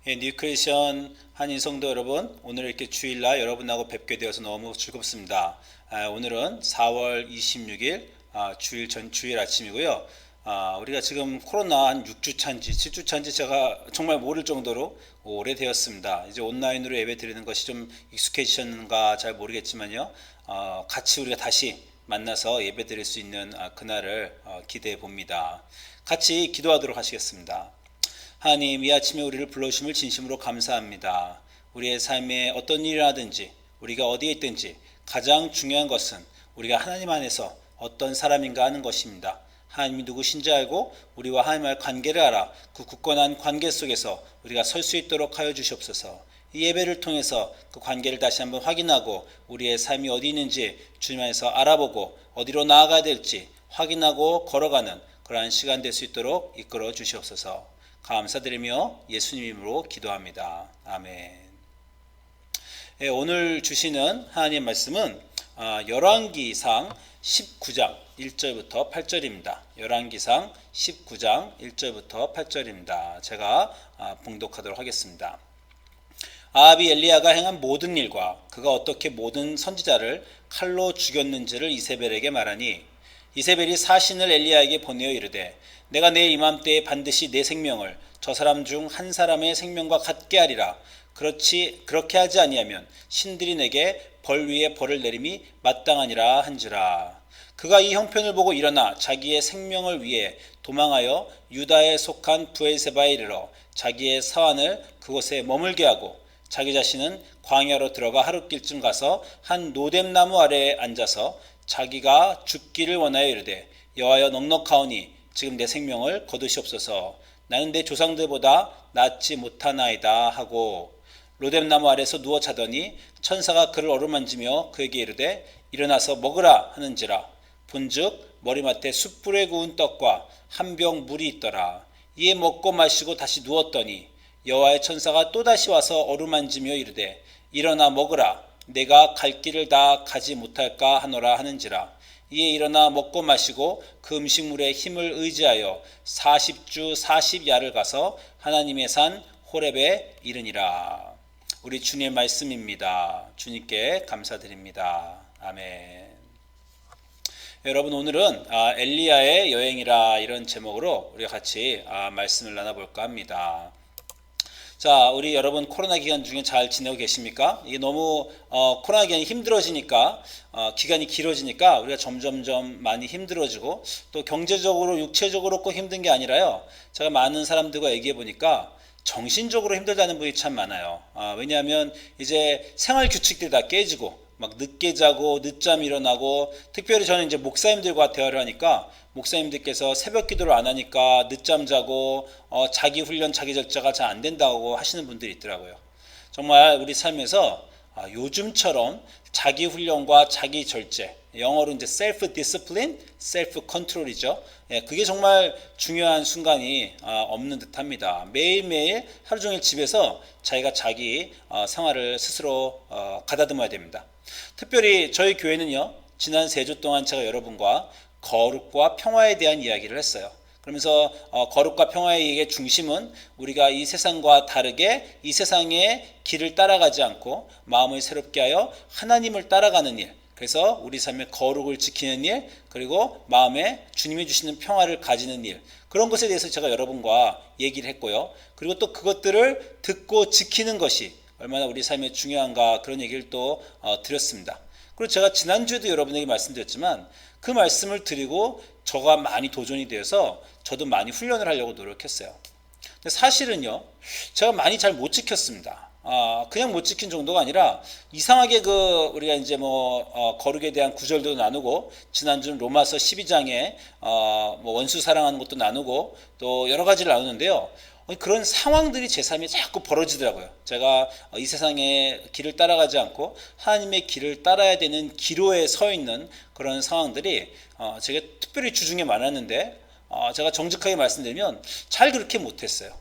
뉴크리스천 한인 성도 여러분, 오늘 이렇게 주일날 여러분하고 뵙게 되어서 너무 즐겁습니다. 오늘은 4월 26일 주일 아침이고요. 우리가 지금 코로나 한 6주 차인지 7주 차인지 제가 정말 모를 정도로 오래되었습니다. 이제 온라인으로 예배 드리는 것이 좀 익숙해지셨는가 잘 모르겠지만요. 같이 우리가 다시 만나서 예배 드릴 수 있는 그날을 기대해 봅니다. 같이 기도하도록 하시겠습니다. 하나님, 이 아침에 우리를 불러주심을 진심으로 감사합니다. 우리의 삶에 어떤 일을 하든지 우리가 어디에 있든지 가장 중요한 것은 우리가 하나님 안에서 어떤 사람인가 하는 것입니다. 하나님이 누구신지 알고 우리와 하나님과의 관계를 알아 그 굳건한 관계 속에서 우리가 설 수 있도록 하여 주시옵소서. 이 예배를 통해서 그 관계를 다시 한번 확인하고 우리의 삶이 어디 있는지 주님 안에서 알아보고 어디로 나아가야 될지 확인하고 걸어가는 그러한 시간 될 수 있도록 이끌어 주시옵소서. 감사드리며 예수님 이름으로 기도합니다. 아멘. 오늘 주시는 하나님의 말씀은 열왕기상 19장 1절부터 8절입니다. 열왕기상 19장 1절부터 8절입니다. 제가 봉독하도록 하겠습니다. 아합이 엘리야가 행한 모든 일과 그가 어떻게 모든 선지자를 칼로 죽였는지를 이세벨에게 말하니 이세벨이 사신을 엘리야에게 보내어 이르되 내가 내일 이맘때에 반드시 내 생명을 저 사람 중 한 사람의 생명과 같게 하리라. 그렇게 하지 아니하면 신들이 내게 벌 위에 벌을 내림이 마땅하니라 한지라. 그가 이 형편을 보고 일어나 자기의 생명을 위해 도망하여 유다에 속한 브엘세바에 이르러 자기의 사환을 그곳에 머물게 하고 자기 자신은 광야로 들어가 하룻길쯤 가서 한 노뎀나무 아래에 앉아서 자기가 죽기를 원하여 이르되 여호와여 넉넉하오니 지금 내 생명을 거두시옵소서. 나는 내 조상들보다 낫지 못하나이다 하고 로뎀나무 아래서 누워 자더니 천사가 그를 어루만지며 그에게 이르되 일어나서 먹으라 하는지라. 본즉 머리맡에 숯불에 구운 떡과 한 병 물이 있더라. 이에 먹고 마시고 다시 누웠더니 여호와의 천사가 또다시 와서 어루만지며 이르되 일어나 먹으라. 내가 갈 길을 다 가지 못할까 하노라 하는지라. 이에 일어나 먹고 마시고 그 음식물의 힘을 의지하여 40주 40야를 가서 하나님의 산 호렙에 이르니라. 우리 주님의 말씀입니다. 주님께 감사드립니다. 아멘. 여러분, 오늘은 엘리야의 여행이라 이런 제목으로 우리가 같이 말씀을 나눠볼까 합니다. 자, 우리 여러분 코로나 기간 중에 잘 지내고 계십니까? 이게 너무 코로나 기간이 힘들어지니까 기간이 길어지니까 우리가 점점점 많이 힘들어지고 또 경제적으로 육체적으로 꼭 힘든 게 아니라요. 제가 많은 사람들과 얘기해 보니까 정신적으로 힘들다는 분이 참 많아요. 왜냐하면 이제 생활 규칙들이 다 깨지고 막 늦게 자고 늦잠 일어나고, 특별히 저는 이제 목사님들과 대화를 하니까 목사님들께서 새벽 기도를 안 하니까 늦잠 자고 자기 훈련 자기 절차가 잘 안 된다고 하시는 분들이 있더라고요. 정말 우리 삶에서 요즘처럼 자기 훈련과 자기 절제, 영어로 이제 셀프 디스플린, 셀프 컨트롤이죠. 그게 정말 중요한 순간이 없는 듯합니다. 매일매일 하루 종일 집에서 자기가 자기 생활을 스스로 가다듬어야 됩니다. 특별히 저희 교회는요, 지난 3주 동안 제가 여러분과 거룩과 평화에 대한 이야기를 했어요. 그러면서 거룩과 평화의 중심은 우리가 이 세상과 다르게 이 세상의 길을 따라가지 않고 마음을 새롭게 하여 하나님을 따라가는 일, 그래서 우리 삶의 거룩을 지키는 일, 그리고 마음에 주님이 주시는 평화를 가지는 일, 그런 것에 대해서 제가 여러분과 얘기를 했고요. 그리고 또 그것들을 듣고 지키는 것이 얼마나 우리 삶에 중요한가, 그런 얘기를 또 드렸습니다. 그리고 제가 지난주에도 여러분에게 말씀드렸지만 그 말씀을 드리고 저가 많이 도전이 되어서 저도 많이 훈련을 하려고 노력했어요. 근데 사실은요, 제가 많이 잘 못 지켰습니다. 그냥 못 지킨 정도가 아니라 이상하게 우리가 이제 거룩에 대한 구절도 나누고, 지난주는 로마서 12장에 원수 사랑하는 것도 나누고 또 여러 가지를 나누는데요. 그런 상황들이 제 삶에 자꾸 벌어지더라고요. 제가 이 세상의 길을 따라가지 않고 하나님의 길을 따라야 되는 기로에 서 있는 그런 상황들이 제가 특별히 주중에 많았는데 제가 정직하게 말씀드리면 잘 그렇게 못했어요.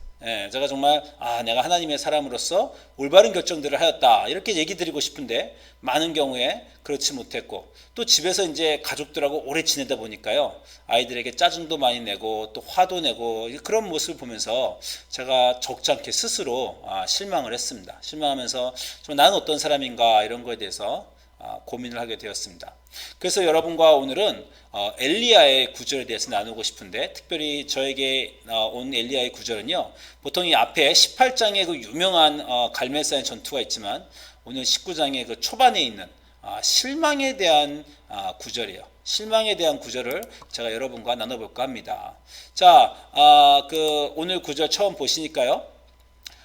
제가 정말 내가 하나님의 사람으로서 올바른 결정들을 하였다 이렇게 얘기 드리고 싶은데 많은 경우에 그렇지 못했고 또 집에서 이제 가족들하고 오래 지내다 보니까요 아이들에게 짜증도 많이 내고 또 화도 내고 그런 모습을 보면서 제가 적잖게 스스로 실망을 했습니다. 실망하면서 나는 어떤 사람인가 이런 거에 대해서 고민을 하게 되었습니다. 그래서 여러분과 오늘은 엘리야의 구절에 대해서 나누고 싶은데 특별히 저에게 온 엘리야의 구절은요 보통 이 앞에 18장의 그 유명한 갈멜산의 전투가 있지만 오늘 19장의 그 초반에 있는 실망에 대한 구절이에요. 실망에 대한 구절을 제가 여러분과 나눠볼까 합니다. 자, 그 오늘 구절 처음 보시니까요.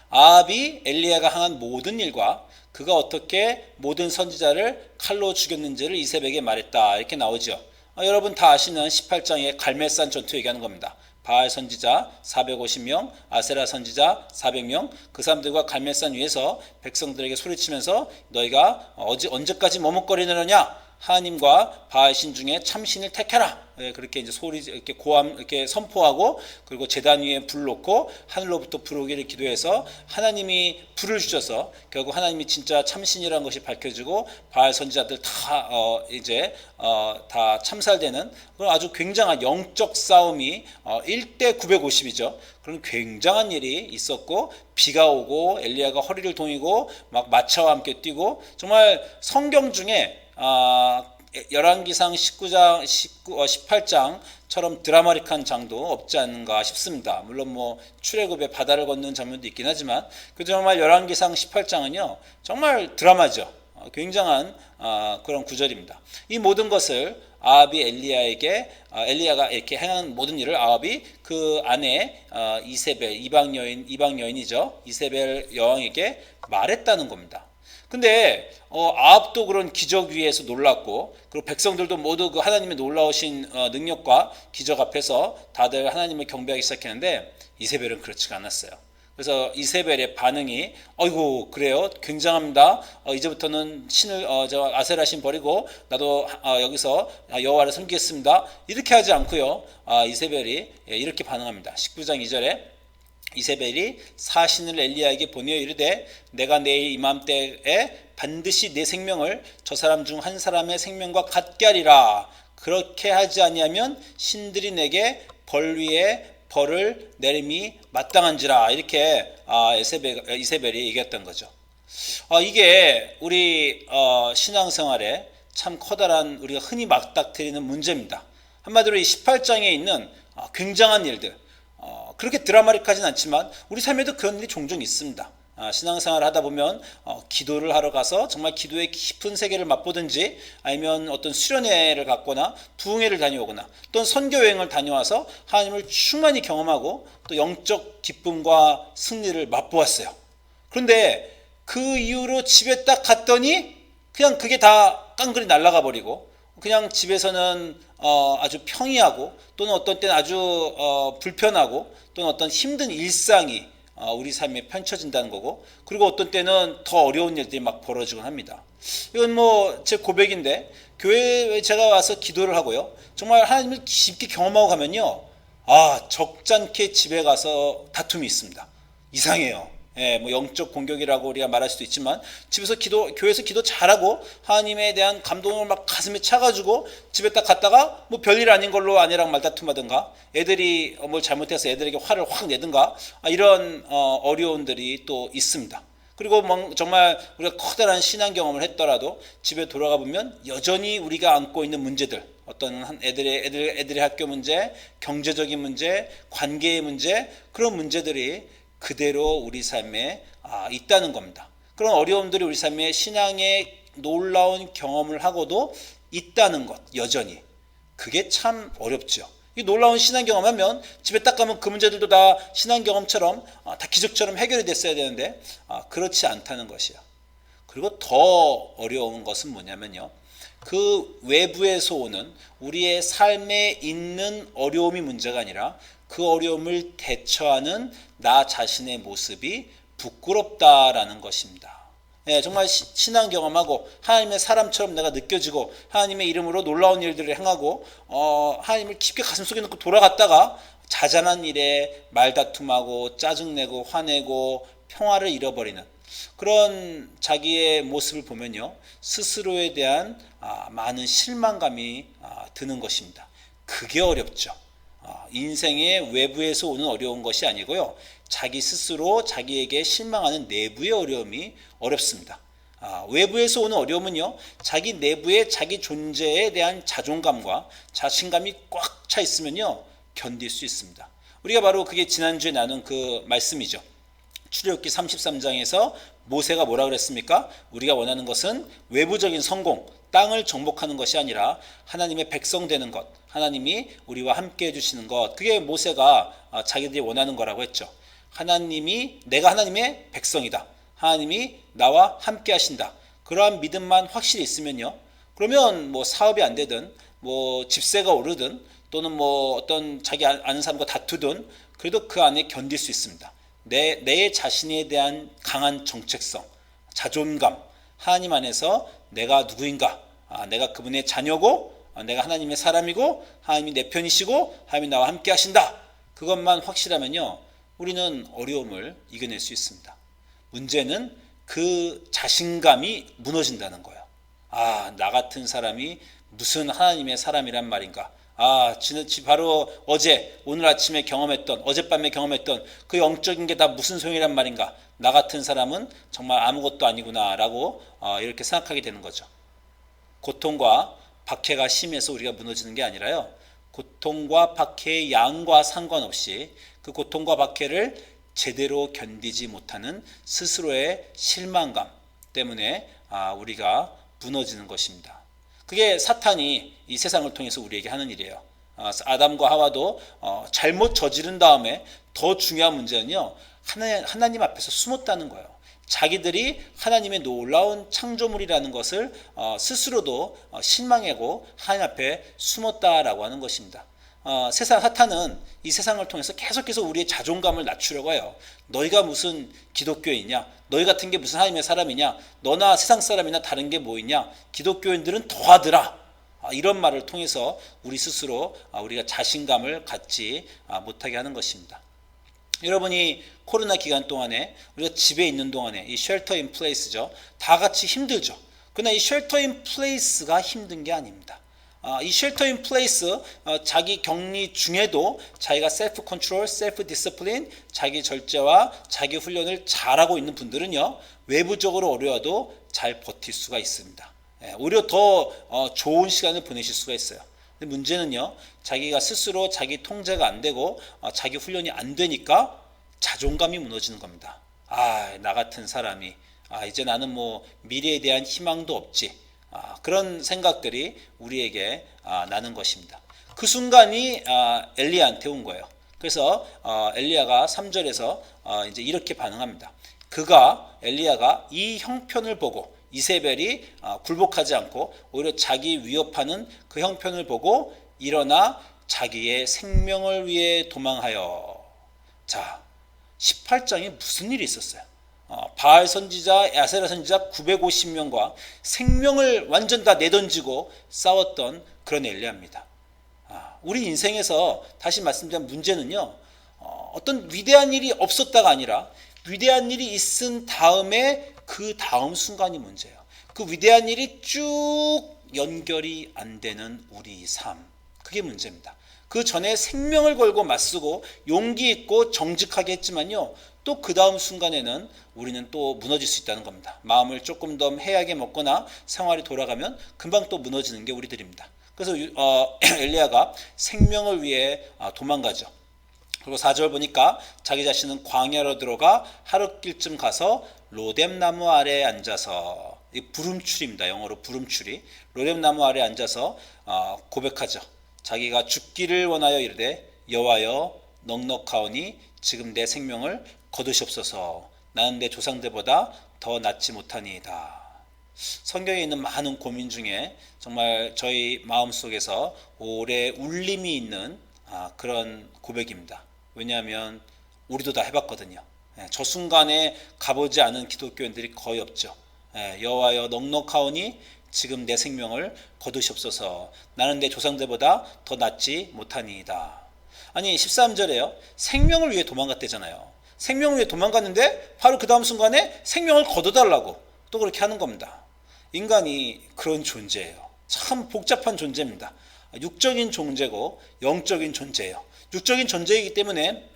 아합이 엘리야가 행한 모든 일과 그가 어떻게 모든 선지자를 칼로 죽였는지를 이세벨에게 말했다 이렇게 나오죠. 여러분 다 아시는 18장의 갈멜산 전투 얘기하는 겁니다. 바알 선지자 450명, 아세라 선지자 400명 그 사람들과 갈멜산 위에서 백성들에게 소리치면서 너희가 언제까지 머뭇거리느냐 하나님과 바알 신 중에 참신을 택해라. 그렇게 이제 소리 이렇게 고함 이렇게 선포하고 그리고 제단 위에 불 놓고 하늘로부터 불 오기를 기도해서 하나님이 불을 주셔서 결국 하나님이 진짜 참신이라는 것이 밝혀지고 바알 선지자들 다 다 참살되는 그런 아주 굉장한 영적 싸움이 1대 950이죠. 그런 굉장한 일이 있었고 비가 오고 엘리야가 허리를 동이고 막 마차와 함께 뛰고 정말 성경 중에 열왕기상 19장, 18장처럼 드라마틱한 장도 없지 않는가 싶습니다. 물론 뭐 출애굽의 바다를 걷는 장면도 있긴 하지만 그 정말 열왕기상 18장은요 정말 드라마죠. 굉장한 그런 구절입니다. 이 모든 것을 아합이 엘리야가 이렇게 행한 모든 일을 아합이 그 아내 이세벨 이방 여인이죠. 이세벨 여왕에게 말했다는 겁니다. 근데 아합도 그런 기적 위에서 놀랐고 그리고 백성들도 모두 그 하나님의 놀라우신 능력과 기적 앞에서 다들 하나님을 경배하기 시작했는데 이세벨은 그렇지가 않았어요. 그래서 이세벨의 반응이 어이구 그래요 굉장합니다. 이제부터는 신을 아세라 신 버리고 나도 여기서 여호와를 섬기겠습니다. 이렇게 하지 않고요. 이세벨이 이렇게 반응합니다. 19장 2절에 이세벨이 사신을 엘리야에게 보내어 이르되 내가 내일 이맘때에 반드시 내 생명을 저 사람 중 한 사람의 생명과 같게 하리라. 그렇게 하지 아니하면 신들이 내게 벌 위에 벌을 내림이 마땅한지라. 이렇게 이세벨이 얘기했던 거죠. 이게 우리 신앙생활에 참 커다란 우리가 흔히 맞닥뜨리는 문제입니다. 한마디로 이 18장에 있는 굉장한 일들 그렇게 드라마틱하진 않지만 우리 삶에도 그런 일이 종종 있습니다. 신앙생활을 하다 보면 기도를 하러 가서 정말 기도의 깊은 세계를 맛보든지 아니면 어떤 수련회를 갔거나 부흥회를 다녀오거나 또는 선교여행을 다녀와서 하나님을 충만히 경험하고 또 영적 기쁨과 승리를 맛보았어요. 그런데 그 이후로 집에 딱 갔더니 그냥 그게 다 깡그리 날아가 버리고 그냥 집에서는 아주 평이하고 또는 어떤 때는 아주 불편하고 또는 어떤 힘든 일상이 우리 삶에 펼쳐진다는 거고 그리고 어떤 때는 더 어려운 일들이 막 벌어지곤 합니다. 이건 뭐 제 고백인데 교회에 제가 와서 기도를 하고요. 정말 하나님을 깊게 경험하고 가면요. 적잖게 집에 가서 다툼이 있습니다. 이상해요. 뭐 영적 공격이라고 우리가 말할 수도 있지만 집에서 교회에서 기도 잘하고 하나님에 대한 감동을 막 가슴에 차가지고 집에 딱 갔다가 뭐 별일 아닌 걸로 아내랑 말다툼하든가 애들이 뭘 잘못해서 애들에게 화를 확 내든가 이런 어려움들이 또 있습니다. 그리고 정말 우리가 커다란 신앙 경험을 했더라도 집에 돌아가 보면 여전히 우리가 안고 있는 문제들 어떤 애들의 학교 문제, 경제적인 문제, 관계의 문제 그런 문제들이 그대로 우리 삶에 있다는 겁니다. 그런 어려움들이 우리 삶에 신앙의 놀라운 경험을 하고도 있다는 것 여전히 그게 참 어렵죠. 이 놀라운 신앙 경험하면 집에 딱 가면 그 문제들도 다 신앙 경험처럼 다 기적처럼 해결이 됐어야 되는데 그렇지 않다는 것이야. 그리고 더 어려운 것은 뭐냐면요. 그 외부에서 오는 우리의 삶에 있는 어려움이 문제가 아니라 그 어려움을 대처하는 나 자신의 모습이 부끄럽다라는 것입니다. 정말 신앙 경험하고 하나님의 사람처럼 내가 느껴지고 하나님의 이름으로 놀라운 일들을 행하고 하나님을 깊게 가슴속에 넣고 돌아갔다가 자잘한 일에 말다툼하고 짜증내고 화내고 평화를 잃어버리는 그런 자기의 모습을 보면요, 스스로에 대한 많은 실망감이 드는 것입니다. 그게 어렵죠. 인생의 외부에서 오는 어려운 것이 아니고요, 자기 스스로 자기에게 실망하는 내부의 어려움이 어렵습니다. 외부에서 오는 어려움은요, 자기 내부의 자기 존재에 대한 자존감과 자신감이 꽉 차 있으면요, 견딜 수 있습니다. 우리가 바로 그게 지난주에 나눈 그 말씀이죠. 출애굽기 33장에서 모세가 뭐라 그랬습니까? 우리가 원하는 것은 외부적인 성공, 땅을 정복하는 것이 아니라 하나님의 백성 되는 것, 하나님이 우리와 함께 해주시는 것, 그게 모세가 자기들이 원하는 거라고 했죠. 내가 하나님의 백성이다, 하나님이 나와 함께 하신다, 그러한 믿음만 확실히 있으면요, 그러면 뭐 사업이 안 되든 뭐 집세가 오르든 또는 뭐 어떤 자기 아는 사람과 다투든 그래도 그 안에 견딜 수 있습니다. 내 자신에 대한 강한 정체성, 자존감, 하나님 안에서 내가 누구인가, 내가 그분의 자녀고, 내가 하나님의 사람이고, 하나님이 내 편이시고, 하나님이 나와 함께 하신다, 그것만 확실하면요, 우리는 어려움을 이겨낼 수 있습니다. 문제는 그 자신감이 무너진다는 거예요. 나 같은 사람이 무슨 하나님의 사람이란 말인가, 바로 오늘 아침에 경험했던, 어젯밤에 경험했던 그 영적인 게 다 무슨 소용이란 말인가, 나 같은 사람은 정말 아무것도 아니구나 라고 이렇게 생각하게 되는 거죠. 고통과 박해가 심해서 우리가 무너지는 게 아니라요, 고통과 박해의 양과 상관없이 그 고통과 박해를 제대로 견디지 못하는 스스로의 실망감 때문에 우리가 무너지는 것입니다. 그게 사탄이 이 세상을 통해서 우리에게 하는 일이에요. 아담과 하와도 잘못 저지른 다음에 더 중요한 문제는요, 하나님 앞에서 숨었다는 거예요. 자기들이 하나님의 놀라운 창조물이라는 것을 스스로도 실망하고 하나님 앞에 숨었다라고 하는 것입니다. 사탄은 이 세상을 통해서 계속해서 우리의 자존감을 낮추려고 해요. 너희가 무슨 기독교인이냐, 너희 같은 게 무슨 하나님의 사람이냐, 너나 세상 사람이나 다른 게 뭐 있냐, 기독교인들은 더하더라, 이런 말을 통해서 우리 스스로 우리가 자신감을 갖지 못하게 하는 것입니다. 여러분이 코로나 기간 동안에 우리가 집에 있는 동안에 이 쉘터 인 플레이스죠, 다 같이 힘들죠. 그러나 이 쉘터 인 플레이스가 힘든 게 아닙니다. 이 쉘터 인 플레이스, 자기 격리 중에도 자기가 셀프 컨트롤, 셀프 디스플린, 자기 절제와 자기 훈련을 잘하고 있는 분들은요, 외부적으로 어려워도 잘 버틸 수가 있습니다. 오히려 더 좋은 시간을 보내실 수가 있어요. 근데 문제는요, 자기가 스스로 자기 통제가 안 되고 자기 훈련이 안 되니까 자존감이 무너지는 겁니다. 나 같은 사람이 이제 나는 뭐 미래에 대한 희망도 없지, 그런 생각들이 우리에게 나는 것입니다. 그 순간이 엘리야한테 온 거예요. 그래서 엘리야가 3절에서 이제 이렇게 반응합니다. 엘리야가 이 형편을 보고, 이세벨이 굴복하지 않고 오히려 자기 위협하는 그 형편을 보고 일어나 자기의 생명을 위해 도망하여. 자, 18장에 무슨 일이 있었어요? 바알 선지자, 야세라 선지자 950명과 생명을 완전 다 내던지고 싸웠던 그런 엘리야입니다. 우리 인생에서 다시 말씀드리면 문제는요, 어떤 위대한 일이 없었다가 아니라 위대한 일이 있은 다음에 그 다음 순간이 문제예요. 그 위대한 일이 쭉 연결이 안 되는 우리 삶, 그게 문제입니다. 그 전에 생명을 걸고 맞서고 용기 있고 정직하게 했지만요, 또 그 다음 순간에는 우리는 또 무너질 수 있다는 겁니다. 마음을 조금 더 해하게 먹거나 생활이 돌아가면 금방 또 무너지는 게 우리들입니다. 그래서 엘리야가 생명을 위해 도망가죠. 그리고 4절 보니까 자기 자신은 광야로 들어가 하룻길쯤 가서 로뎀나무 아래에 앉아서, 이 부름출입니다. 영어로 부름출이. 로뎀나무 아래에 앉아서 고백하죠. 자기가 죽기를 원하여 이르되 여호와여 넉넉하오니 지금 내 생명을 거두시옵소서. 나는 내 조상들보다 더 낫지 못하니이다. 성경에 있는 많은 고민 중에 정말 저희 마음속에서 오래 울림이 있는 그런 고백입니다. 왜냐하면 우리도 다 해봤거든요. 저 순간에 가보지 않은 기독교인들이 거의 없죠. 여호와여 넉넉하오니 지금 내 생명을 거두시옵소서. 나는 내 조상들보다 더 낫지 못하니이다. 아니 13절에요. 생명을 위해 도망갔대잖아요. 생명을 위해 도망갔는데 바로 그 다음 순간에 생명을 거둬달라고 또 그렇게 하는 겁니다. 인간이 그런 존재예요. 참 복잡한 존재입니다. 육적인 존재고 영적인 존재예요. 육적인 존재이기 때문에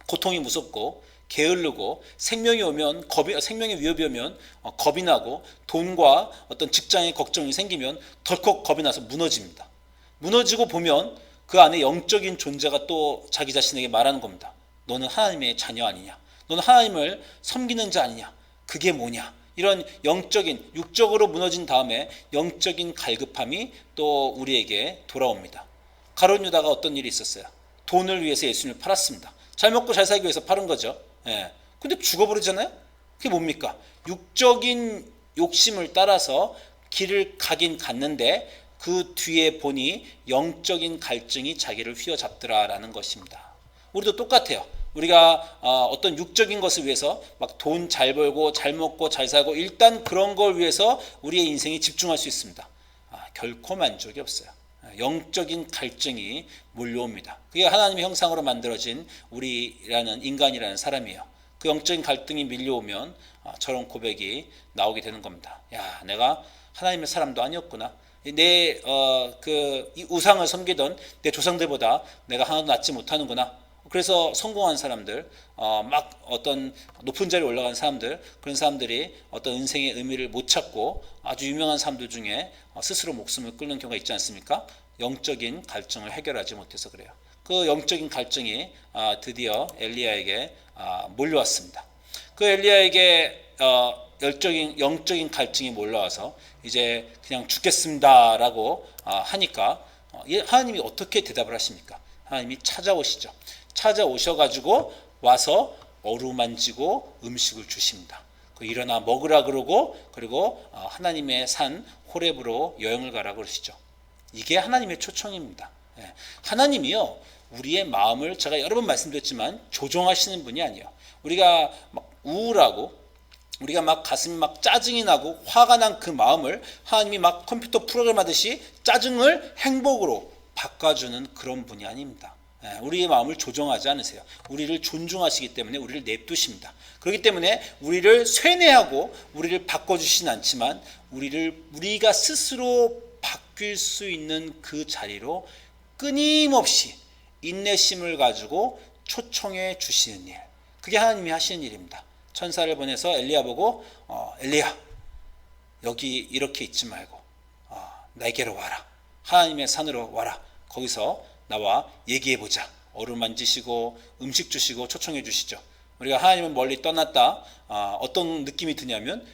고통이 무섭고 게으르고 생명이 오면 생명의 위협이 오면 겁이 나고 돈과 어떤 직장의 걱정이 생기면 덜컥 겁이 나서 무너집니다. 무너지고 보면 그 안에 영적인 존재가 또 자기 자신에게 말하는 겁니다. 너는 하나님의 자녀 아니냐? 너는 하나님을 섬기는 자 아니냐? 그게 뭐냐? 이런 영적인, 육적으로 무너진 다음에 영적인 갈급함이 또 우리에게 돌아옵니다. 가룟 유다가 어떤 일이 있었어요? 돈을 위해서 예수님을 팔았습니다. 잘 먹고 잘 살기 위해서 팔은 거죠. 예. 근데 죽어버리잖아요? 그게 뭡니까? 육적인 욕심을 따라서 길을 가긴 갔는데 그 뒤에 보니 영적인 갈증이 자기를 휘어잡더라라는 것입니다. 우리도 똑같아요. 우리가 어떤 육적인 것을 위해서 막 돈 잘 벌고 잘 먹고 잘 살고 일단 그런 걸 위해서 우리의 인생이 집중할 수 있습니다. 결코 만족이 없어요. 영적인 갈증이 몰려옵니다. 그게 하나님의 형상으로 만들어진 우리라는 인간이라는 사람이에요. 그 영적인 갈등이 밀려오면 저런 고백이 나오게 되는 겁니다. 야, 내가 하나님의 사람도 아니었구나. 내 이 우상을 섬기던 내 조상들보다 내가 하나도 낫지 못하는구나. 그래서 성공한 사람들, 막 어떤 높은 자리에 올라간 사람들, 그런 사람들이 어떤 인생의 의미를 못 찾고 아주 유명한 사람들 중에 스스로 목숨을 끊는 경우가 있지 않습니까? 영적인 갈증을 해결하지 못해서 그래요. 그 영적인 갈증이 드디어 엘리야에게 몰려왔습니다. 그 엘리야에게 영적인 갈증이 몰려와서 이제 그냥 죽겠습니다라고 하니까 하나님이 어떻게 대답을 하십니까? 하나님이 찾아오시죠. 찾아오셔가지고 와서 어루만지고 음식을 주십니다. 일어나 먹으라 그러고 그리고 하나님의 산 호렙으로 여행을 가라 그러시죠. 이게 하나님의 초청입니다. 하나님이요 우리의 마음을 제가 여러 번 말씀드렸지만 조종하시는 분이 아니에요. 우리가 막 우울하고 우리가 막 가슴이 막 짜증이 나고 화가 난 그 마음을 하나님이 막 컴퓨터 프로그램 하듯이 짜증을 행복으로 바꿔주는 그런 분이 아닙니다. 우리의 마음을 조종하지 않으세요. 우리를 존중하시기 때문에 우리를 냅두십니다. 그렇기 때문에 우리를 쇠뇌하고 우리를 바꿔주시진 않지만 우리가 스스로 바뀔 수 있는 그 자리로 끊임없이 인내심을 가지고 초청해 주시는 일, 그게 하나님이 하시는 일입니다. 천사를 보내서 엘리야 보고 엘리야 여기 이렇게 있지 말고 내게로 와라. 하나님의 산으로 와라. 거기서 나와 얘기해보자. 어루만지시고 음식 주시고 초청해 주시죠. 우리가 하나님은 멀리 떠났다 어떤 느낌이 드냐면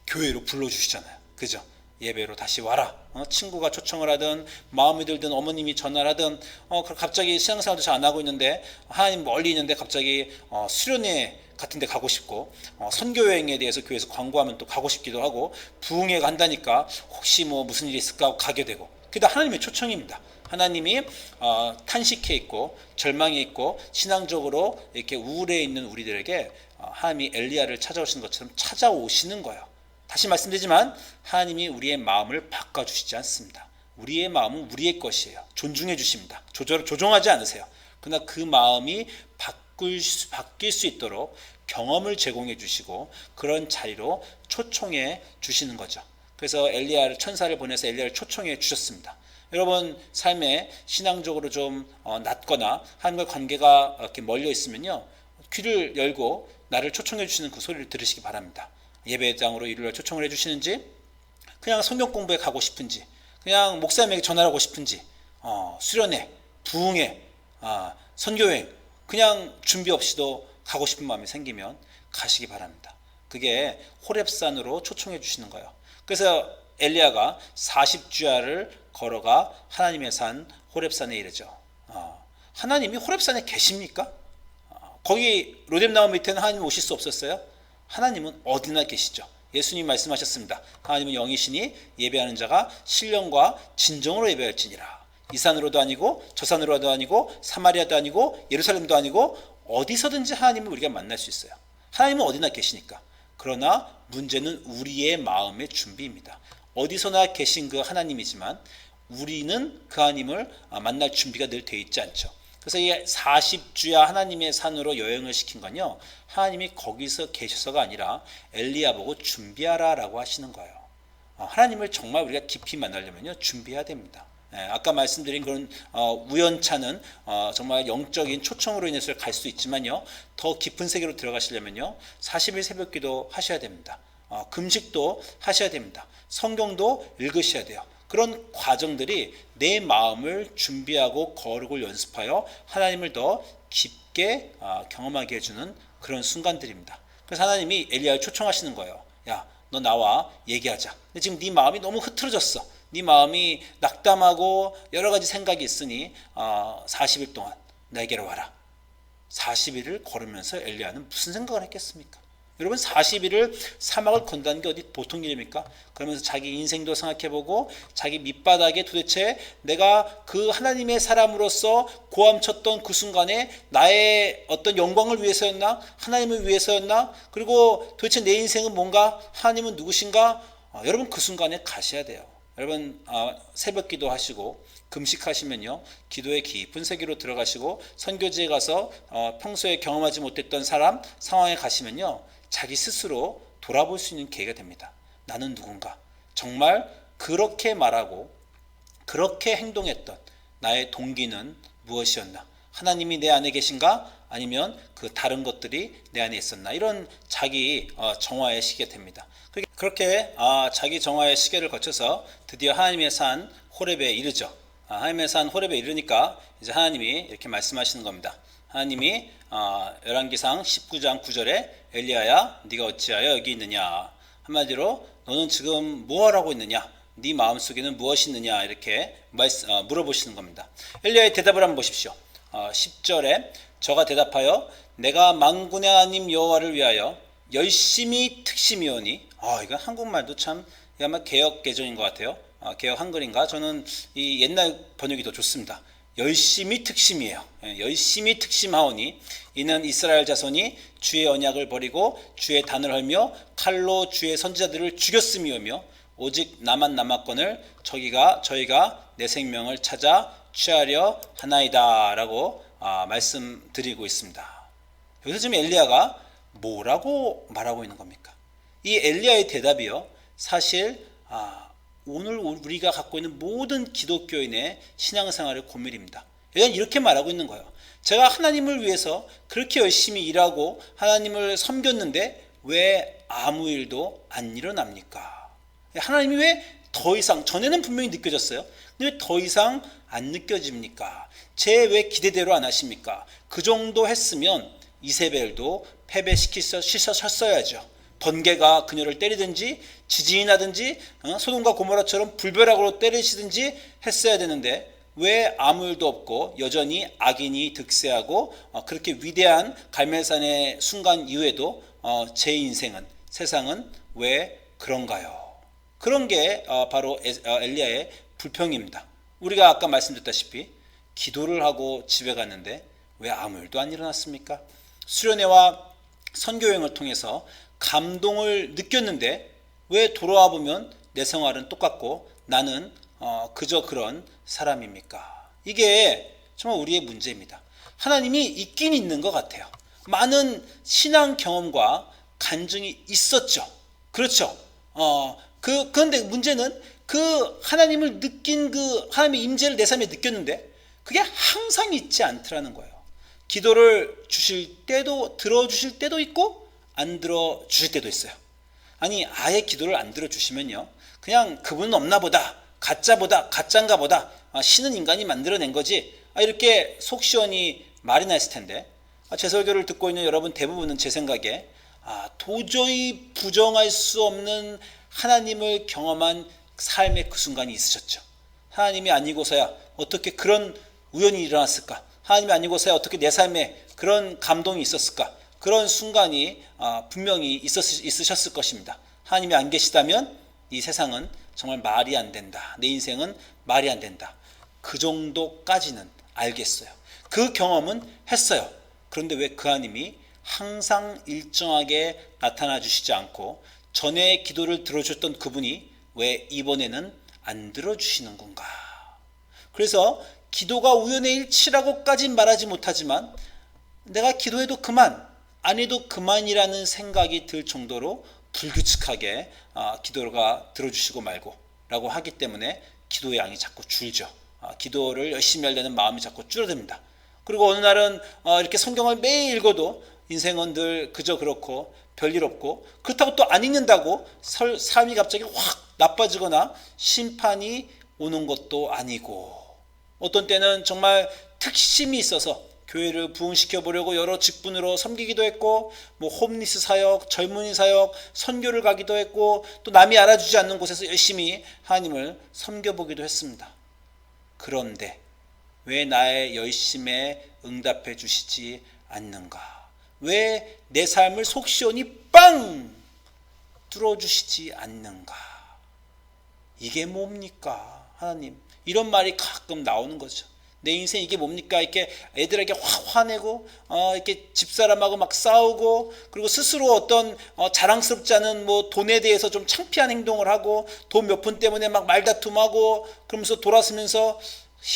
교회로 불러주시잖아요. 그죠? 예배로 다시 와라. 친구가 초청을 하든 마음이 들든 어머님이 전화를 하든 갑자기 신앙생활도 잘 안 하고 있는데 하나님 멀리 있는데 갑자기 수련회 같은 데 가고 싶고 선교여행에 대해서 교회에서 광고하면 또 가고 싶기도 하고 부흥회 간다니까 혹시 뭐 무슨 일이 있을까 하고 가게 되고 그게 다 하나님의 초청입니다. 하나님이 탄식해 있고 절망해 있고 신앙적으로 이렇게 우울해 있는 우리들에게 하나님이 엘리야를 찾아오시는 것처럼 찾아오시는 거예요. 다시 말씀드리지만 하나님이 우리의 마음을 바꿔주시지 않습니다. 우리의 마음은 우리의 것이에요. 존중해 주십니다. 조종하지 않으세요. 그러나 그 마음이 바뀔 수 있도록 경험을 제공해 주시고 그런 자리로 초청해 주시는 거죠. 그래서 천사를 보내서 엘리야를 초청해 주셨습니다. 여러분 삶에 신앙적으로 좀 낮거나 하나님과 관계가 이렇게 멀려 있으면요 귀를 열고 나를 초청해 주시는 그 소리를 들으시기 바랍니다. 예배장으로 일요일 초청을 해주시는지 그냥 성경 공부에 가고 싶은지 그냥 목사님에게 전화를 하고 싶은지 수련회, 부흥회, 선교여행 그냥 준비 없이도 가고 싶은 마음이 생기면 가시기 바랍니다. 그게 호렙산으로 초청해 주시는 거예요. 그래서 엘리야가 40주야를 걸어가 하나님의 산 호렙산에 이르죠. 하나님이 호렙산에 계십니까? 거기 로뎀나무 밑에는 하나님 오실 수 없었어요? 하나님은 어디나 계시죠. 예수님 말씀하셨습니다. 하나님은 영이시니 예배하는 자가 신령과 진정으로 예배할지니라. 이 산으로도 아니고 저 산으로도 아니고 사마리아도 아니고 예루살렘도 아니고 어디서든지 하나님을 우리가 만날 수 있어요. 하나님은 어디나 계시니까. 그러나 문제는 우리의 마음의 준비입니다. 어디서나 계신 그 하나님이지만 우리는 그 하나님을 만날 준비가 늘 돼 있지 않죠. 그래서 이 40주야 하나님의 산으로 여행을 시킨 건요, 하나님이 거기서 계셔서가 아니라 엘리야 보고 준비하라 라고 하시는 거예요. 하나님을 정말 우리가 깊이 만나려면요, 준비해야 됩니다. 아까 말씀드린 그런 우연찮은 정말 영적인 초청으로 인해서 갈 수 있지만요, 더 깊은 세계로 들어가시려면요 40일 새벽기도 하셔야 됩니다. 금식도 하셔야 됩니다. 성경도 읽으셔야 돼요. 그런 과정들이 내 마음을 준비하고 거룩을 연습하여 하나님을 더 깊게 경험하게 해주는 그런 순간들입니다. 그래서 하나님이 엘리야를 초청하시는 거예요. 야, 너 나와 얘기하자. 근데 지금 네 마음이 너무 흐트러졌어. 네 마음이 낙담하고 여러 가지 생각이 있으니 40일 동안 내게로 와라. 40일을 걸으면서 엘리야는 무슨 생각을 했겠습니까? 여러분, 40일을 사막을 건다는 게 어디 보통 일입니까? 그러면서 자기 인생도 생각해보고 자기 밑바닥에 도대체 내가 그 하나님의 사람으로서 고함쳤던 그 순간에 나의 어떤 영광을 위해서였나? 하나님을 위해서였나? 그리고 도대체 내 인생은 뭔가? 하나님은 누구신가? 여러분, 그 순간에 가셔야 돼요. 여러분, 새벽 기도 하시고 금식하시면요, 기도의 깊은 세계로 들어가시고 선교지에 가서 평소에 경험하지 못했던 상황에 가시면요, 자기 스스로 돌아볼 수 있는 계기가 됩니다. 나는 누군가? 정말 그렇게 말하고 그렇게 행동했던 나의 동기는 무엇이었나? 하나님이 내 안에 계신가? 아니면 그 다른 것들이 내 안에 있었나? 이런 자기 정화의 시기가 됩니다. 그렇게 자기 정화의 시기를 거쳐서 드디어 하나님의 산 호렙에 이르죠. 하나님의 산 호렙에 이르니까 이제 하나님이 이렇게 말씀하시는 겁니다. 하나님이 열왕기상 19장 9절에 엘리야야, 네가 어찌하여 여기 있느냐? 한마디로 너는 지금 뭐하라고 있느냐? 네 마음속에는 무엇이 있느냐? 이렇게 물어보시는 겁니다. 엘리야의 대답을 한번 보십시오. 10절에 저가 대답하여 내가 만군의 하나님 여호와를 위하여 열심히 특심이오니, 이건 한국말도 참 아마 개역 개정인 것 같아요. 개역 한글인가? 저는 이 옛날 번역이 더 좋습니다. 열심히 특심이에요. 열심히 특심하오니 이는 이스라엘 자손이 주의 언약을 버리고 주의 단을 헐며 칼로 주의 선지자들을 죽였음이오며 오직 나만 남았거늘 저희가 내 생명을 찾아 취하려 하나이다 라고 말씀드리고 있습니다. 여기서 지금 엘리야가 뭐라고 말하고 있는 겁니까? 이 엘리야의 대답이요, 사실 오늘 우리가 갖고 있는 모든 기독교인의 신앙생활의 고민입니다. 얘는 이렇게 말하고 있는 거예요. 제가 하나님을 위해서 그렇게 열심히 일하고 하나님을 섬겼는데 왜 아무 일도 안 일어납니까? 하나님이 왜 더 이상, 전에는 분명히 느껴졌어요. 근데 왜 더 이상 안 느껴집니까? 제 왜 기대대로 안 하십니까? 그 정도 했으면 이세벨도 패배시키셨어야죠. 번개가 그녀를 때리든지 지진이 나든지 소돔과 고모라처럼 불벼락으로 때리시든지 했어야 되는데 왜 아무 일도 없고 여전히 악인이 득세하고 그렇게 위대한 갈멜산의 순간 이후에도 제 인생은, 세상은 왜 그런가요? 그런 게 바로 엘리야의 불평입니다. 우리가 아까 말씀드렸다시피 기도를 하고 집에 갔는데 왜 아무 일도 안 일어났습니까? 수련회와 선교여행을 통해서 감동을 느꼈는데 왜 돌아와 보면 내 생활은 똑같고 나는 그저 그런 사람입니까? 이게 정말 우리의 문제입니다. 하나님이 있긴 있는 것 같아요. 많은 신앙 경험과 간증이 있었죠. 그렇죠. 그런데 문제는 그 하나님을 느낀 그 하나님의 임재를 내 삶에 느꼈는데 그게 항상 있지 않더라는 거예요. 기도를 주실 때도, 들어주실 때도 있고 안 들어주실 때도 있어요. 아니, 아예 기도를 안 들어주시면요, 그냥 그분은 없나 보다, 가짜인가 보다, 신은 인간이 만들어낸 거지, 이렇게 속 시원히 말이나 했을 텐데, 제 설교를 듣고 있는 여러분 대부분은 제 생각에 도저히 부정할 수 없는 하나님을 경험한 삶의 그 순간이 있으셨죠. 하나님이 아니고서야 어떻게 그런 우연이 일어났을까? 하나님이 아니고서야 어떻게 내 삶에 그런 감동이 있었을까? 그런 순간이 분명히 있으셨을 것입니다. 하나님이 안 계시다면 이 세상은 정말 말이 안 된다. 내 인생은 말이 안 된다. 그 정도까지는 알겠어요. 그 경험은 했어요. 그런데 왜 그 하나님이 항상 일정하게 나타나 주시지 않고 전에 기도를 들어주셨던 그분이 왜 이번에는 안 들어주시는 건가? 그래서 기도가 우연의 일치라고까진 말하지 못하지만 내가 기도해도 그만, 안 해도 그만이라는 생각이 들 정도로 불규칙하게 기도가 들어주시고 말고 라고 하기 때문에 기도의 양이 자꾸 줄죠. 기도를 열심히 하려는 마음이 자꾸 줄어듭니다. 그리고 어느 날은 이렇게 성경을 매일 읽어도 인생은 늘 그저 그렇고 별일 없고, 그렇다고 또 안 읽는다고 삶이 갑자기 확 나빠지거나 심판이 오는 것도 아니고, 어떤 때는 정말 특심이 있어서 교회를 부흥시켜 보려고 여러 직분으로 섬기기도 했고, 뭐 홈리스 사역, 젊은이 사역, 선교를 가기도 했고, 또 남이 알아주지 않는 곳에서 열심히 하나님을 섬겨보기도 했습니다. 그런데 왜 나의 열심에 응답해 주시지 않는가? 왜 내 삶을 속 시원히 빵 뚫어주시지 않는가? 이게 뭡니까 하나님? 이런 말이 가끔 나오는 거죠. 내 인생 이게 뭡니까? 이렇게 애들에게 확 화내고 이렇게 집사람하고 막 싸우고, 그리고 스스로 어떤 자랑스럽지 않은 뭐 돈에 대해서 좀 창피한 행동을 하고, 돈 몇 푼 때문에 막 말다툼하고, 그러면서 돌아서면서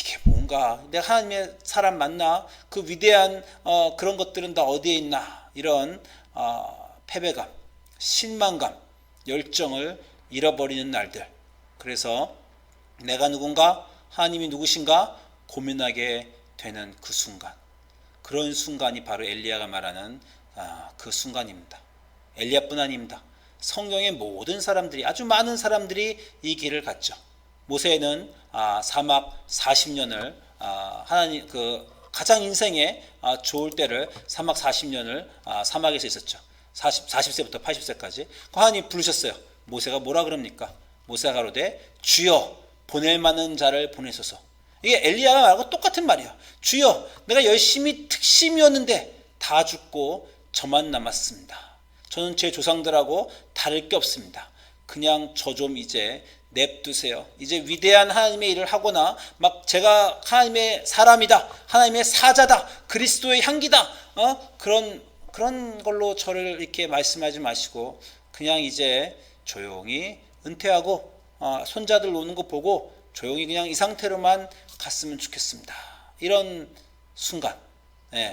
이게 뭔가, 내가 하나님의 사람 맞나? 그 위대한 그런 것들은 다 어디에 있나? 이런 패배감, 실망감, 열정을 잃어버리는 날들. 그래서 내가 누군가, 하나님이 누구신가 고민하게 되는 그 순간, 그런 순간이 바로 엘리야가 말하는 그 순간입니다. 엘리야뿐 아닙니다. 성경의 모든 사람들이, 아주 많은 사람들이 이 길을 갔죠. 모세는 사막 40년을 하나님 가장 인생에 좋을 때를 사막 40년을 사막에서 있었죠. 40세부터 80세까지. 하나님 부르셨어요. 모세가 뭐라 그럽니까? 모세가 가로되 주여 보낼 만한 자를 보내소서. 이게 엘리야가 말하고 똑같은 말이야. 주여, 내가 열심히 특심이었는데 다 죽고 저만 남았습니다. 저는 제 조상들하고 다를 게 없습니다. 그냥 저 좀 이제 냅두세요. 이제 위대한 하나님의 일을 하거나 막 제가 하나님의 사람이다, 하나님의 사자다, 그리스도의 향기다, 그런 걸로 저를 이렇게 말씀하지 마시고 그냥 이제 조용히 은퇴하고 손자들 노는 거 보고 조용히 그냥 이 상태로만 갔으면 좋겠습니다. 이런 순간,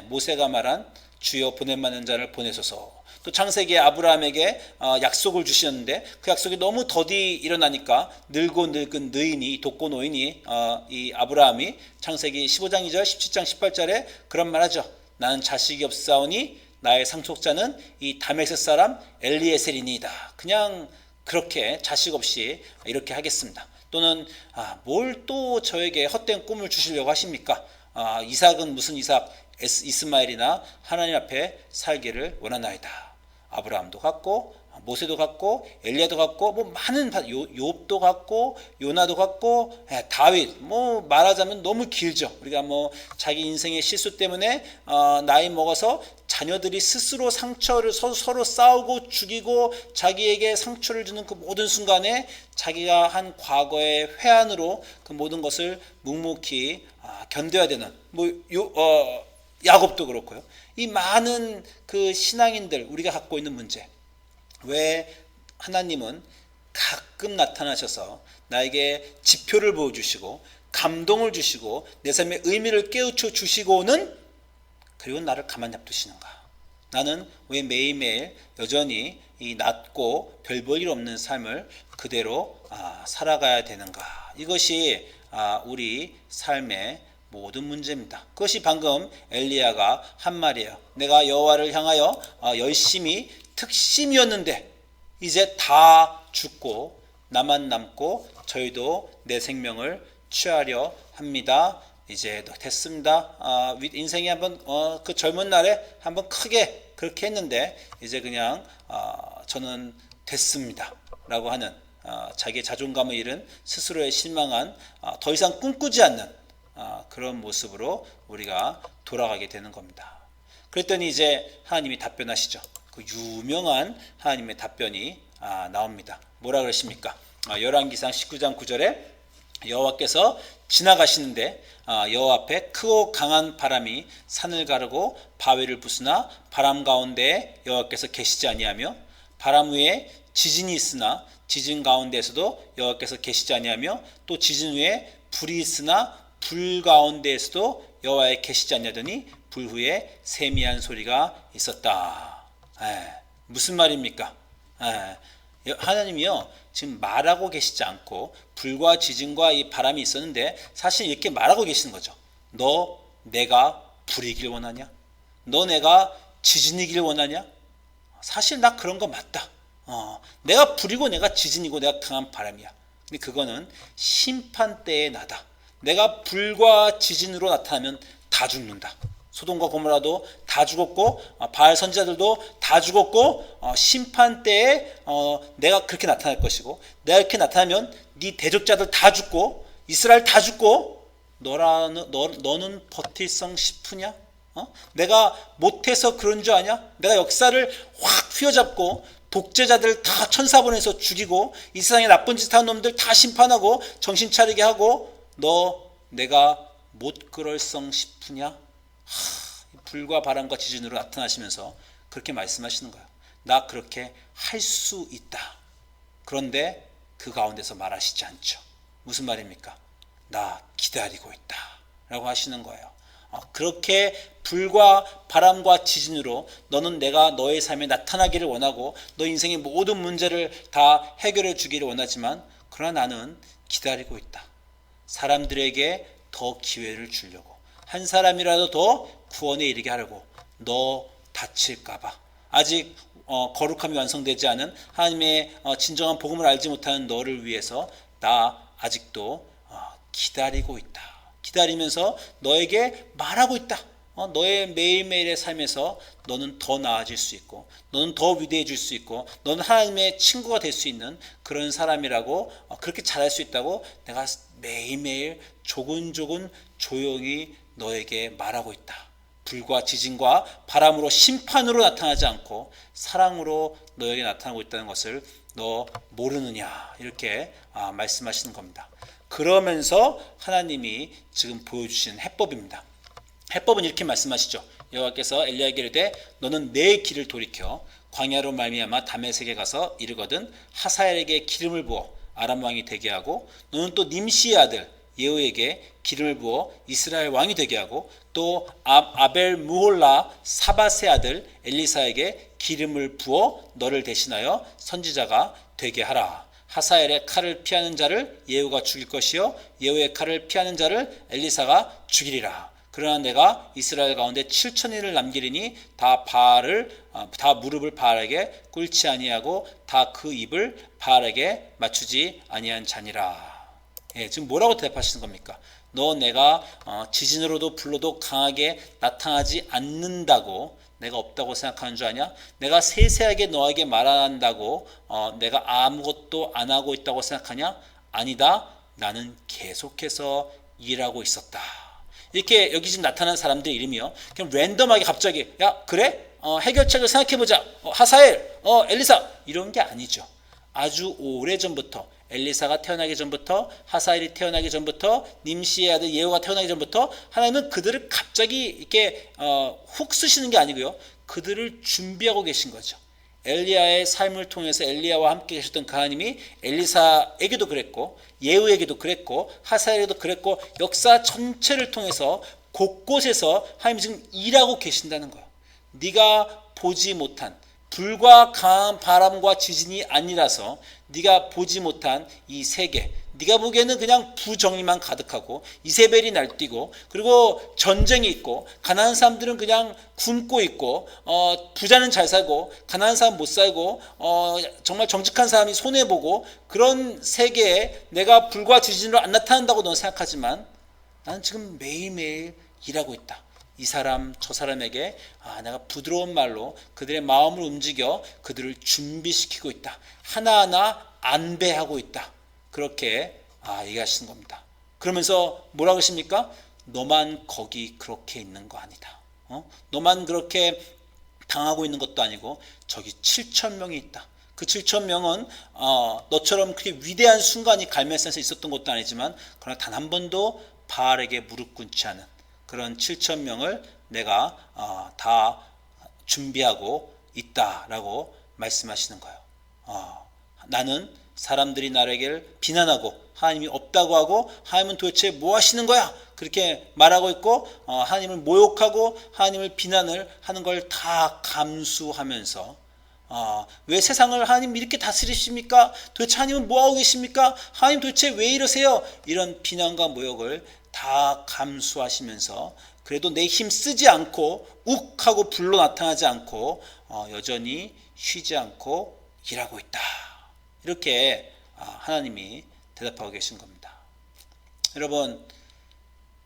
모세가 말한 주여 보낼 만한 자를 보내소서. 또 창세기에 아브라함에게 약속을 주셨는데 그 약속이 너무 더디 일어나니까 늙고 늙은 노인이, 독고 노인이, 이 아브라함이 창세기 15장 2절 17장 18절에 그런 말하죠. 나는 자식이 없사오니 나의 상속자는 이 다메섹 사람 엘리에셀이니이다. 그냥 그렇게 자식 없이 이렇게 하겠습니다. 또는 뭘 또 저에게 헛된 꿈을 주시려고 하십니까? 이삭은 무슨 이삭, 이스마엘이나 하나님 앞에 살기를 원하나이다. 아브라함도 갔고 모세도 갔고 엘리야도 갔고 뭐 많은 욥도 갔고 요나도 갔고 다윗, 뭐 말하자면 너무 길죠. 우리가 뭐 자기 인생의 실수 때문에 나이 먹어서 자녀들이 스스로 상처를 서로 싸우고 죽이고 자기에게 상처를 주는 그 모든 순간에 자기가 한 과거의 회한으로 그 모든 것을 묵묵히 견뎌야 되는 야곱도 그렇고요. 이 많은 그 신앙인들, 우리가 갖고 있는 문제, 왜 하나님은 가끔 나타나셔서 나에게 지표를 보여주시고 감동을 주시고 내 삶의 의미를 깨우쳐 주시고는 그리고 나를 가만히 놔두시는가? 나는 왜 매일매일 여전히 이 낮고 별 볼 일 없는 삶을 그대로 살아가야 되는가? 이것이 우리 삶의 모든 문제입니다. 그것이 방금 엘리야가 한 말이에요. 내가 여호와를 향하여 열심히 특심이었는데 이제 다 죽고 나만 남고 저희도 내 생명을 취하려 합니다. 이제 됐습니다. 인생이 한번 그 젊은 날에 한번 크게 그렇게 했는데 이제 그냥 저는 됐습니다 라고 하는 자기의 자존감을 잃은, 스스로의 실망한, 더 이상 꿈꾸지 않는 그런 모습으로 우리가 돌아가게 되는 겁니다. 그랬더니 이제 하나님이 답변하시죠. 그 유명한 하나님의 답변이 나옵니다. 뭐라 그러십니까? 열왕기상 19장 9절에 여호와께서 지나가시는데 여호와 앞에 크고 강한 바람이 산을 가르고 바위를 부수나 바람 가운데 여호와께서 계시지 아니하며 바람 위에 지진이 있으나 지진 가운데에서도 여호와께서 계시지 아니하며 또 지진 위에 불이 있으나 불 가운데에서도 여호와의 계시지 않냐더니 불 후에 세미한 소리가 있었다. 무슨 말입니까? 하나님이요 지금 말하고 계시지 않고 불과 지진과 이 바람이 있었는데 사실 이렇게 말하고 계시는 거죠. 너 내가 불이길 원하냐? 너 내가 지진이길 원하냐? 사실 나 그런 거 맞다. 내가 불이고 내가 지진이고 내가 강한 바람이야. 근데 그거는 심판 때의 나다. 내가 불과 지진으로 나타나면 다 죽는다. 소돔과 고모라도 다 죽었고 바알 선지자들도 다 죽었고 심판 때에 내가 그렇게 나타날 것이고 내가 이렇게 나타나면 네 대적자들 다 죽고 이스라엘 다 죽고 너는 버틸성 싶으냐? 내가 못해서 그런 줄 아냐? 내가 역사를 확 휘어잡고 독재자들 다 천사 보내서 죽이고 이 세상에 나쁜 짓 하는 놈들 다 심판하고 정신 차리게 하고 너 내가 못 그럴성 싶으냐? 불과 바람과 지진으로 나타나시면서 그렇게 말씀하시는 거예요. 나 그렇게 할 수 있다. 그런데 그 가운데서 말하시지 않죠. 무슨 말입니까? 나 기다리고 있다 라고 하시는 거예요. 그렇게 불과 바람과 지진으로 너는 내가 너의 삶에 나타나기를 원하고 너 인생의 모든 문제를 다 해결해 주기를 원하지만 그러나 나는 기다리고 있다. 사람들에게 더 기회를 주려고 한 사람이라도 더 구원에 이르게 하려고 너 다칠까봐 아직 거룩함이 완성되지 않은 하나님의 진정한 복음을 알지 못하는 너를 위해서 나 아직도 기다리고 있다. 기다리면서 너에게 말하고 있다. 너의 매일매일의 삶에서 너는 더 나아질 수 있고 너는 더 위대해질 수 있고 너는 하나님의 친구가 될 수 있는 그런 사람이라고 그렇게 잘할 수 있다고 내가 매일매일 조근조근 조용히 너에게 말하고 있다. 불과 지진과 바람으로 심판으로 나타나지 않고 사랑으로 너에게 나타나고 있다는 것을 너 모르느냐 이렇게 말씀하시는 겁니다. 그러면서 하나님이 지금 보여주시는 해법입니다. 해법은 이렇게 말씀하시죠. 여호와께서 엘리야에게 이르되 너는 내 길을 돌이켜 광야로 말미암아 다메섹에 가서 이르거든 하사엘에게 기름을 부어 아람 왕이 되게 하고 너는 또 님시의 아들 예후에게 기름을 부어 이스라엘 왕이 되게 하고 또 아벨 무홀라 사밧의 아들 엘리사에게 기름을 부어 너를 대신하여 선지자가 되게 하라. 하사엘의 칼을 피하는 자를 예후가 죽일 것이요 예후의 칼을 피하는 자를 엘리사가 죽이리라. 그러나 내가 이스라엘 가운데 7,000인을 남기리니 다 무릎을 바알에게 꿇지 아니하고 다 그 입을 바알에게 맞추지 아니한 자니라. 지금 뭐라고 대답하시는 겁니까? 너 내가 지진으로도 불로도 강하게 나타나지 않는다고 내가 없다고 생각하는 줄 아냐? 내가 세세하게 너에게 말한다고 내가 아무것도 안 하고 있다고 생각하냐? 아니다. 나는 계속해서 일하고 있었다. 이렇게 여기 지금 나타난 사람들 이름이요. 그냥 랜덤하게 갑자기 야 그래? 해결책을 생각해보자. 하사엘, 엘리사 이런 게 아니죠. 아주 오래전부터 엘리사가 태어나기 전부터 하사엘이 태어나기 전부터 님시의 아들 예후가 태어나기 전부터 하나님은 그들을 갑자기 이렇게 훅 쓰시는 게 아니고요. 그들을 준비하고 계신 거죠. 엘리야의 삶을 통해서 엘리야와 함께 계셨던 그 하나님이 엘리사에게도 그랬고 예후에게도 그랬고 하사엘에게도 그랬고 역사 전체를 통해서 곳곳에서 하나님이 지금 일하고 계신다는 거예요. 네가 보지 못한 불과 강한 바람과 지진이 아니라서 네가 보지 못한 이 세계, 네가 보기에는 그냥 부정의만 가득하고 이세벨이 날뛰고 그리고 전쟁이 있고 가난한 사람들은 그냥 굶고 있고 부자는 잘 살고 가난한 사람 못 살고 정말 정직한 사람이 손해보고 그런 세계에 내가 불과 지진으로 안 나타난다고 넌 생각하지만 나는 지금 매일매일 일하고 있다. 이 사람 저 사람에게 내가 부드러운 말로 그들의 마음을 움직여 그들을 준비시키고 있다. 하나하나 안배하고 있다. 그렇게 얘기하시는 겁니다. 그러면서 뭐라고 하십니까? 너만 거기 그렇게 있는 거 아니다. 너만 그렇게 당하고 있는 것도 아니고 저기 7,000명이 있다. 그 7,000명은 너처럼 그렇게 위대한 순간이 갈멜산에서 있었던 것도 아니지만 그러나 단 한 번도 바알에게 무릎 꿇지 않은 그런 7,000명을 내가 다 준비하고 있다라고 말씀하시는 거예요. 나는 사람들이 나에게 비난하고 하나님이 없다고 하고 하나님은 도대체 뭐 하시는 거야? 그렇게 말하고 있고 하나님을 모욕하고 하나님을 비난을 하는 걸 다 감수하면서 왜 세상을 하나님 이렇게 다스리십니까? 도대체 하나님은 뭐하고 계십니까? 하나님 도대체 왜 이러세요? 이런 비난과 모욕을 다 감수하시면서 그래도 내 힘 쓰지 않고 욱하고 불로 나타나지 않고 여전히 쉬지 않고 일하고 있다. 이렇게 하나님이 대답하고 계신 겁니다. 여러분,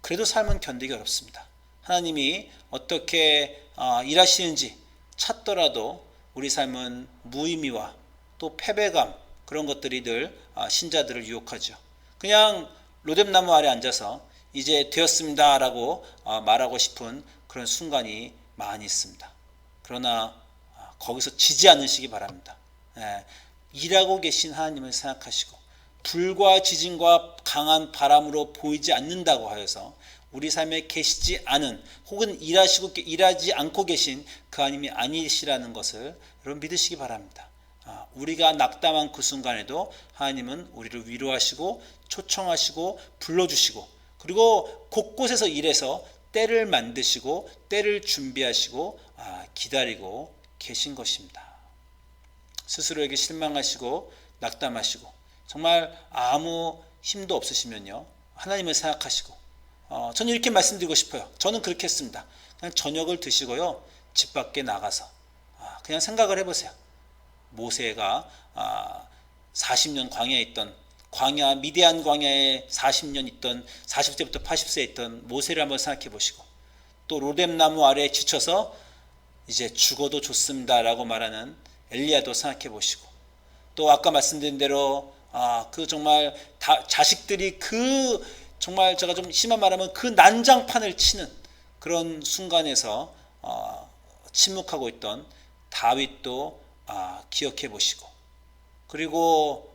그래도 삶은 견디기 어렵습니다. 하나님이 어떻게 일하시는지 찾더라도 우리 삶은 무의미와 또 패배감, 그런 것들이 늘 신자들을 유혹하죠. 그냥 로뎀나무 아래 앉아서 이제 되었습니다 라고 말하고 싶은 그런 순간이 많이 있습니다. 그러나 거기서 지지 않으시기 바랍니다. 일하고 계신 하나님을 생각하시고 불과 지진과 강한 바람으로 보이지 않는다고 하여서 우리 삶에 계시지 않은 혹은 일하지 않고 계신 그 하나님이 아니시라는 것을 여러분 믿으시기 바랍니다. 우리가 낙담한 그 순간에도 하나님은 우리를 위로하시고 초청하시고 불러주시고 그리고 곳곳에서 일해서 때를 만드시고 때를 준비하시고 기다리고 계신 것입니다. 스스로에게 실망하시고 낙담하시고 정말 아무 힘도 없으시면요 하나님을 생각하시고 저는 이렇게 말씀드리고 싶어요. 저는 그렇게 했습니다. 그냥 저녁을 드시고요 집 밖에 나가서 그냥 생각을 해보세요. 모세가 40년 광야에 있던 미디안 광야에 40년 있던 40세부터 80세 있던 모세를 한번 생각해 보시고 또 로뎀나무 아래에 지쳐서 이제 죽어도 좋습니다라고 말하는 엘리야도 생각해 보시고 또 아까 말씀드린 대로 그 정말 자식들이 정말 제가 좀 심한 말하면 그 난장판을 치는 그런 순간에서 침묵하고 있던 다윗도 기억해 보시고 그리고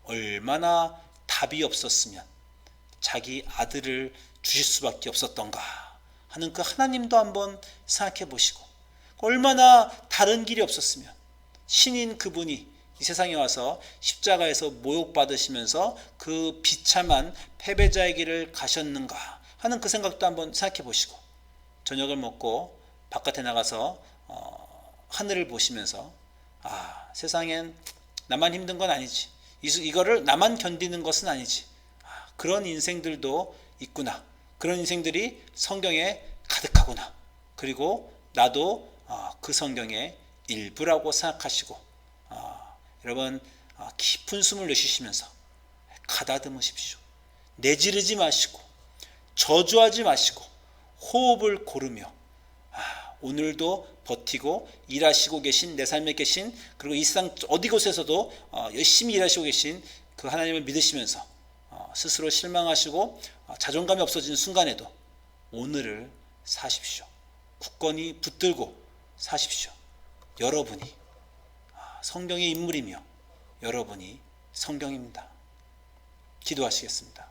얼마나 답이 없었으면 자기 아들을 주실 수밖에 없었던가 하는 그 하나님도 한번 생각해 보시고 얼마나 다른 길이 없었으면 신인 그분이 이 세상에 와서 십자가에서 모욕받으시면서 그 비참한 패배자의 길을 가셨는가 하는 그 생각도 한번 생각해 보시고 저녁을 먹고 바깥에 나가서 하늘을 보시면서 세상엔 나만 힘든 건 아니지. 이거를 나만 견디는 것은 아니지. 그런 인생들도 있구나. 그런 인생들이 성경에 가득하구나. 그리고 나도 그 성경의 일부라고 생각하시고 여러분 깊은 숨을 내쉬시면서 가다듬으십시오. 내지르지 마시고 저주하지 마시고 호흡을 고르며 오늘도 버티고 일하시고 계신 내 삶에 계신 그리고 이 세상 어디 곳에서도 열심히 일하시고 계신 그 하나님을 믿으시면서 스스로 실망하시고 자존감이 없어지는 순간에도 오늘을 사십시오. 굳건히 붙들고 사십시오. 여러분이 성경의 인물이며 여러분이 성경입니다. 기도하시겠습니다.